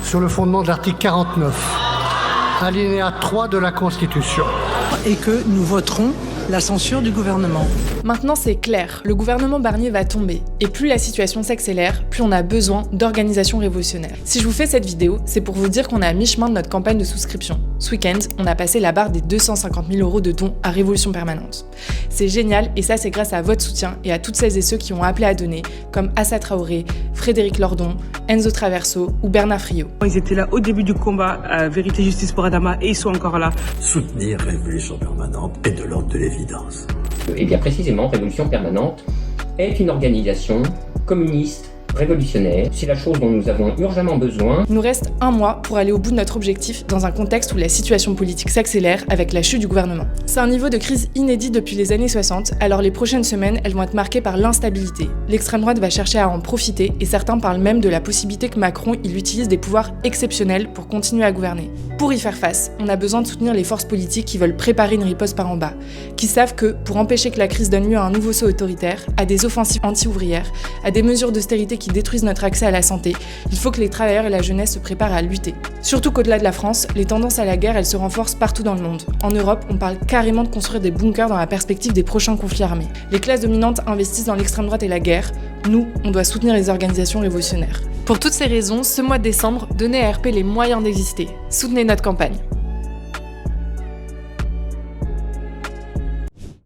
sur le fondement de l'article 49, alinéa 3 de la Constitution. Et que nous voterons la censure du gouvernement. Maintenant, c'est clair, le gouvernement Barnier va tomber. Et plus la situation s'accélère, plus on a besoin d'organisations révolutionnaires. Si je vous fais cette vidéo, c'est pour vous dire qu'on est à mi-chemin de notre campagne de souscription. Ce week-end, on a passé la barre des 250 000 € de dons à Révolution Permanente. C'est génial, et ça c'est grâce à votre soutien et à toutes celles et ceux qui ont appelé à donner, comme Assa Traoré, Frédéric Lordon, Enzo Traverso ou Bernard Friot. Ils étaient là au début du combat, Vérité Justice pour Adama, et ils sont encore là. Soutenir Révolution Permanente est de l'ordre de l'évidence. Et bien précisément, Révolution Permanente est une organisation communiste, révolutionnaire. C'est la chose dont nous avons urgemment besoin. Il nous reste un mois pour aller au bout de notre objectif dans un contexte où la situation politique s'accélère avec la chute du gouvernement. C'est un niveau de crise inédit depuis les années 60, alors les prochaines semaines, elles vont être marquées par l'instabilité. L'extrême droite va chercher à en profiter et certains parlent même de la possibilité que Macron il utilise des pouvoirs exceptionnels pour continuer à gouverner. Pour y faire face, on a besoin de soutenir les forces politiques qui veulent préparer une riposte par en bas, qui savent que, pour empêcher que la crise donne lieu à un nouveau saut autoritaire, à des offensives anti-ouvrières, à des mesures d'austérité qui détruisent notre accès à la santé, il faut que les travailleurs et la jeunesse se préparent à lutter. Surtout qu'au-delà de la France, les tendances à la guerre, elles se renforcent partout dans le monde. En Europe, on parle carrément de construire des bunkers dans la perspective des prochains conflits armés. Les classes dominantes investissent dans l'extrême droite et la guerre. Nous, on doit soutenir les organisations révolutionnaires. Pour toutes ces raisons, ce mois de décembre, donnez à RP les moyens d'exister. Soutenez notre campagne.